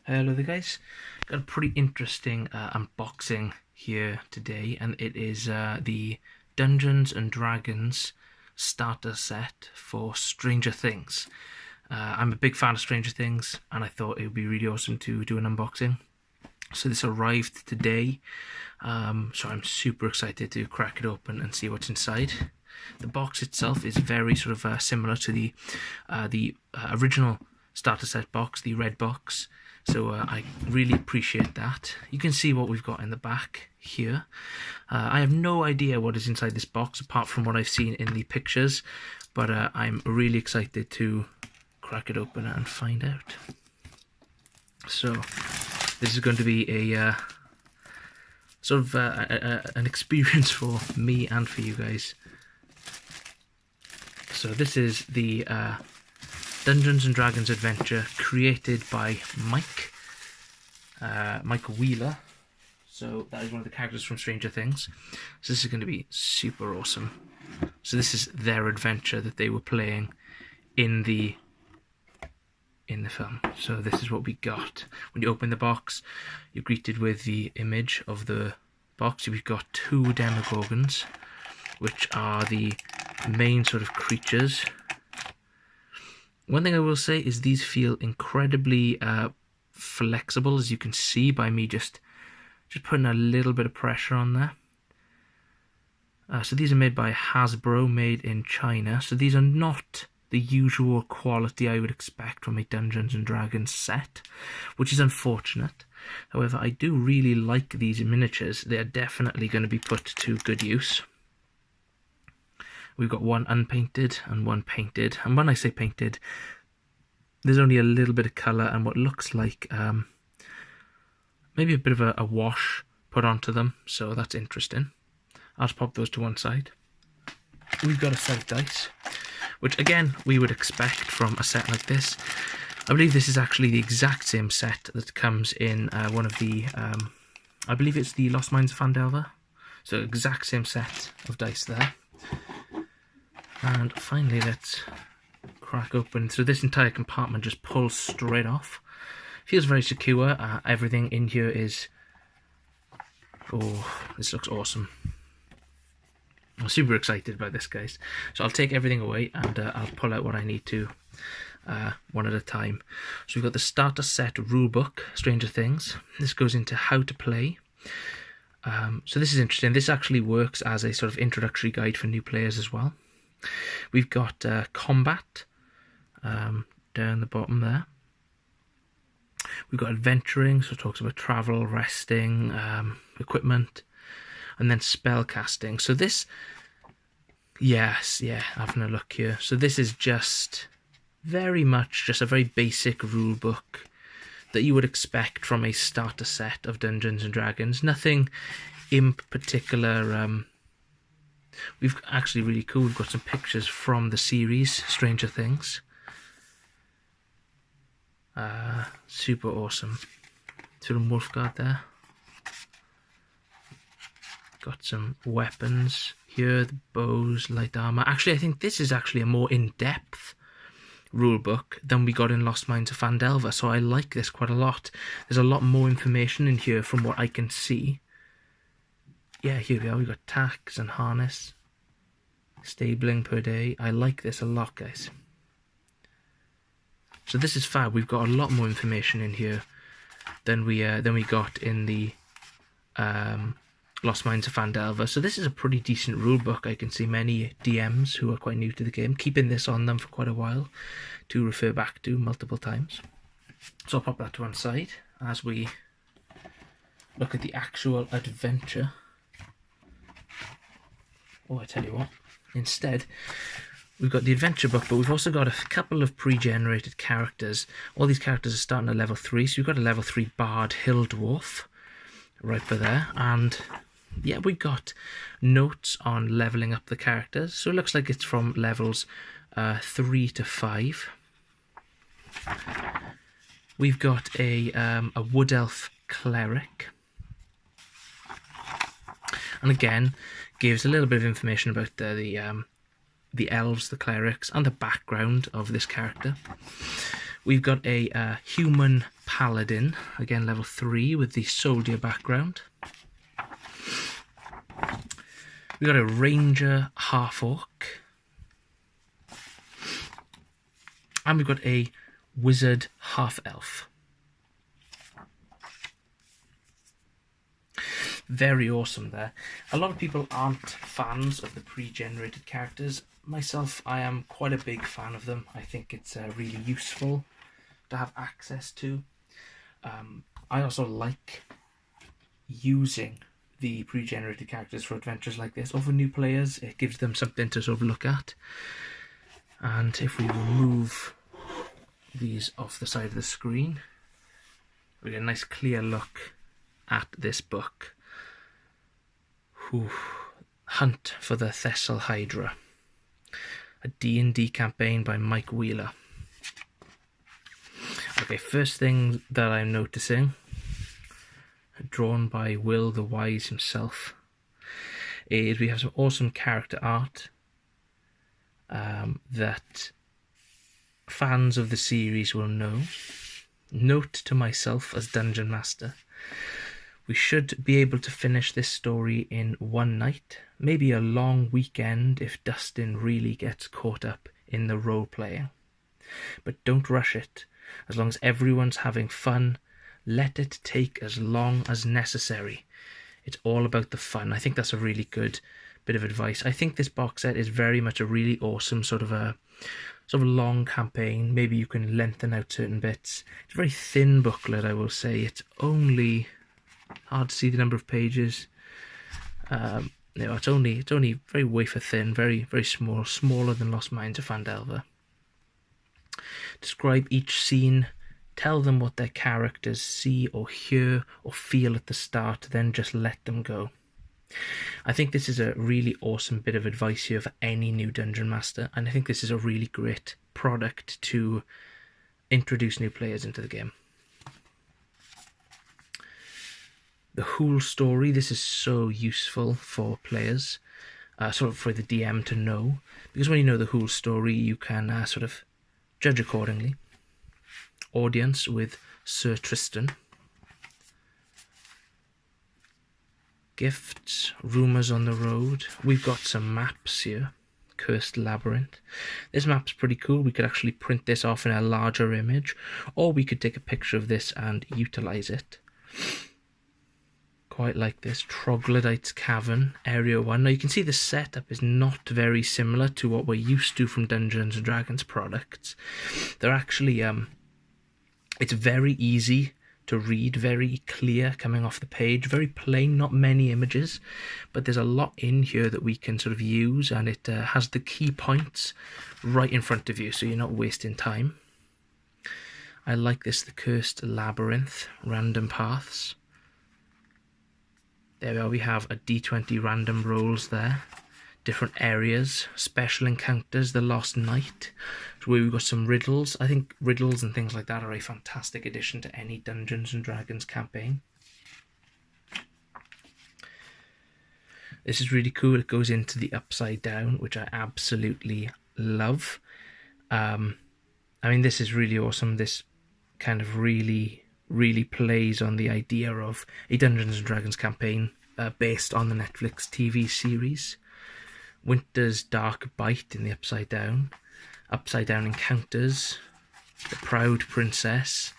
Hello there guys, got a pretty interesting unboxing here today, and it is the Dungeons and Dragons starter set for Stranger Things. I'm a big fan of Stranger Things and I thought it would be really awesome to do an unboxing. So this arrived today, so I'm super excited to crack it open and see what's inside. The box itself is very sort of similar to the original starter set box, the red box. So I really appreciate that. You can see what we've got in the back here. I have no idea what is inside this box apart from what I've seen in the pictures, but I'm really excited to crack it open and find out. So this is going to be a sort of an experience for me and for you guys. So this is the Dungeons and Dragons adventure created by Michael Wheeler. So that is one of the characters from Stranger Things. So this is going to be super awesome. So this is their adventure that they were playing in the film. So this is what we got. When you open the box, you're greeted with the image of the box. We've got two Demogorgons, which are the main sort of creatures. One thing I will say is these feel incredibly flexible, as you can see by me just putting a little bit of pressure on there. So these are made by Hasbro, made in China. So these are not the usual quality I would expect from a Dungeons and Dragons set, which is unfortunate. However, I do really like these miniatures. They are definitely going to be put to good use. We've got one unpainted and one painted, and when I say painted, there's only a little bit of colour and what looks like maybe a bit of a wash put onto them, so that's interesting. I'll just pop those to one side. We've got a set of dice, which again we would expect from a set like this. I believe this is actually the exact same set that comes in one of the, I believe it's the Lost Mines of Phandelver, so exact same set of dice there. And finally, let's crack open. So this entire compartment just pulls straight off. Feels very secure. Everything in here is... oh, this looks awesome. I'm super excited about this, guys. So I'll take everything away and I'll pull out what I need to one at a time. So we've got the starter set rulebook, Stranger Things. This goes into how to play. So this is interesting. This actually works as a sort of introductory guide for new players as well. We've got combat down the bottom there. We've got adventuring, so it talks about travel, resting, equipment, and then spell casting. So this, yes, yeah, having a look here. So this is just very much just a very basic rule book that you would expect from a starter set of Dungeons and Dragons. Nothing in particular. We've actually really cool. We've got some pictures from the series Stranger Things. Super awesome. Little Wolfguard there. Got some weapons here, the bows, light armor. Actually, I think this is actually a more in-depth rulebook than we got in Lost Mines of Phandelver, so I like this quite a lot. There's a lot more information in here from what I can see. Yeah, here we are. We've got tax and harness, stabling per day. I like this a lot, guys. So this is fab. We've got a lot more information in here than we got in the Lost Mines of Phandelver. So this is a pretty decent rule book. I can see many DMs who are quite new to the game keeping this on them for quite a while to refer back to multiple times. So I'll pop that to one side as we look at the actual adventure. Oh, I tell you what, instead, we've got the adventure book, but we've also got a couple of pre-generated characters. All these characters are starting at level 3, so we've got a level 3 Bard Hill Dwarf right for there, and yeah, we got notes on leveling up the characters, so it looks like it's from levels 3 to 5. We've got a Wood Elf Cleric, and again, gives a little bit of information about the elves, the clerics, and the background of this character. We've got a human paladin, again level 3 with the soldier background. We've got a ranger half-orc. And we've got a wizard half-elf. Very awesome there. A lot of people aren't fans of the pre-generated characters. Myself, I am quite a big fan of them. I think it's really useful to have access to. I also like using the pre-generated characters for adventures like this, or for new players. It gives them something to sort of look at. And if we remove these off the side of the screen, we get a nice clear look at this book. Whew. Hunt for the Thessal Hydra. A D&D campaign by Mike Wheeler. Okay, first thing that I'm noticing, drawn by Will the Wise himself, is we have some awesome character art that fans of the series will know. Note to myself as Dungeon Master, we should be able to finish this story in one night, maybe a long weekend if Dustin really gets caught up in the role-playing. But don't rush it. As long as everyone's having fun, let it take as long as necessary. It's all about the fun. I think that's a really good bit of advice. I think this box set is very much a really awesome sort of long campaign. Maybe you can lengthen out certain bits. It's a very thin booklet, I will say. It's only hard to see the number of pages. It's only very wafer thin, very small, smaller than Lost Mines of Phandelver. Describe each scene, tell them what their characters see or hear or feel at the start, then just let them go. I think this is a really awesome bit of advice here for any new Dungeon Master, and I think this is a really great product to introduce new players into the game. The whole story, this is so useful for players, sort of for the DM to know, because when you know the whole story, you can sort of judge accordingly. Audience with Sir Tristan. Gifts, rumours on the road. We've got some maps here. Cursed Labyrinth. This map's pretty cool. We could actually print this off in a larger image, or we could take a picture of this and utilise it. Quite like this. Troglodyte's Cavern, Area 1. Now you can see the setup is not very similar to what we're used to from Dungeons & Dragons products. They're actually, it's very easy to read, very clear coming off the page, very plain, not many images, but there's a lot in here that we can sort of use, and it has the key points right in front of you, so you're not wasting time. I like this, the Cursed Labyrinth, random paths. There we are, we have a D20 random rolls there. Different areas, special encounters, the Lost Night, where we've got some riddles. I think riddles and things like that are a fantastic addition to any Dungeons & Dragons campaign. This is really cool. It goes into the Upside Down, which I absolutely love. I mean, this is really awesome. This kind of really plays on the idea of a Dungeons & Dragons campaign based on the Netflix TV series. Winter's Dark Bite in the Upside Down. Upside Down Encounters. The Proud Princess.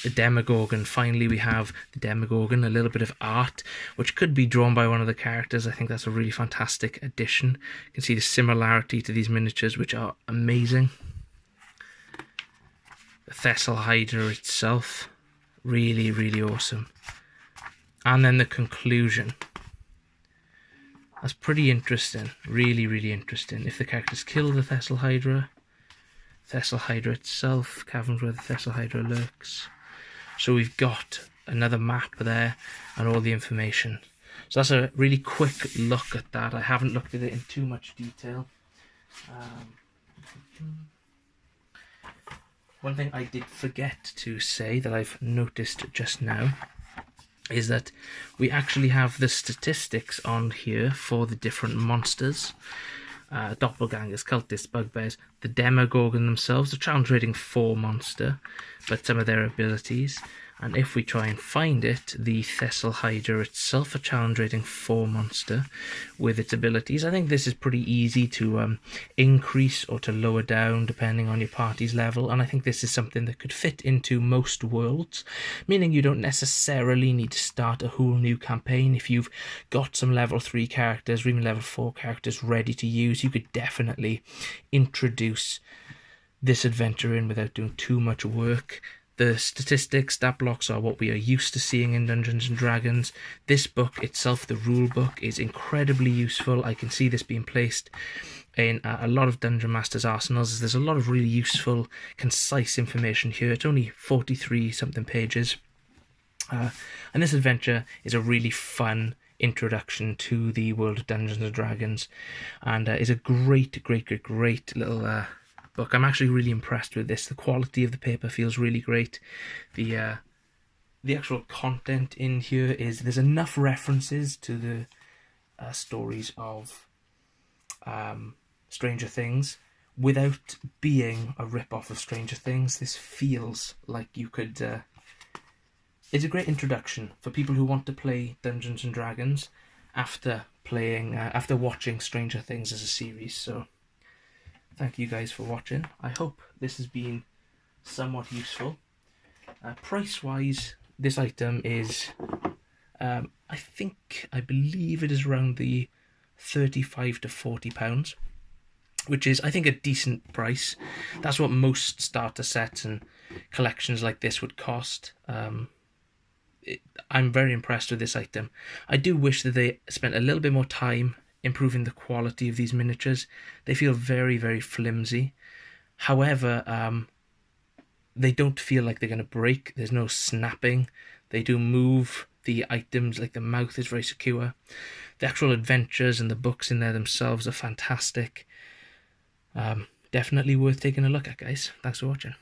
The Demogorgon. Finally we have the Demogorgon, a little bit of art, which could be drawn by one of the characters. I think that's a really fantastic addition. You can see the similarity to these miniatures, which are amazing. The Thessal Hydra itself. Really awesome. And then the conclusion. That's pretty interesting. Really interesting. If the characters kill the Thessal Hydra itself, caverns where the Thessal Hydra lurks. So we've got another map there and all the information. So that's a really quick look at that. I haven't looked at it in too much detail. One thing I did forget to say that I've noticed just now is that we actually have the statistics on here for the different monsters. doppelgangers, cultists, bugbears, the Demogorgon themselves, a challenge rating 4 monster, but some of their abilities. And if we try and find it, the Thessal Hydra itself, a challenge rating 4 monster with its abilities. I think this is pretty easy to increase or to lower down depending on your party's level, and I think this is something that could fit into most worlds, meaning you don't necessarily need to start a whole new campaign. If you've got some level 3 characters or even level 4 characters ready to use, you could definitely introduce this adventure in without doing too much work. The statistics, stat blocks are what we are used to seeing in Dungeons & Dragons. This book itself, the rule book, is incredibly useful. I can see this being placed in a lot of Dungeon Masters arsenals. There's a lot of really useful, concise information here. It's only 43 something pages. And this adventure is a really fun introduction to the world of Dungeons & Dragons, and is a great little book. I'm actually really impressed with this. The quality of the paper feels really great. The actual content in here is, there's enough references to the stories of Stranger Things without being a rip-off of Stranger Things. This feels like you could... it's a great introduction for people who want to play Dungeons & Dragons after watching Stranger Things as a series. So thank you guys for watching. I hope this has been somewhat useful. Price-wise, this item is, I believe it is around the £35 to £40, which is, I think, a decent price. That's what most starter sets and collections like this would cost. I'm very impressed with this item. I do wish that they spent a little bit more time improving the quality of these miniatures. They feel very, very flimsy. However, they don't feel like they're going to break. There's no snapping. They do move. The items, like the mouth, is very secure. The actual adventures and the books in there themselves are fantastic. Definitely worth taking a look at, guys. Thanks for watching.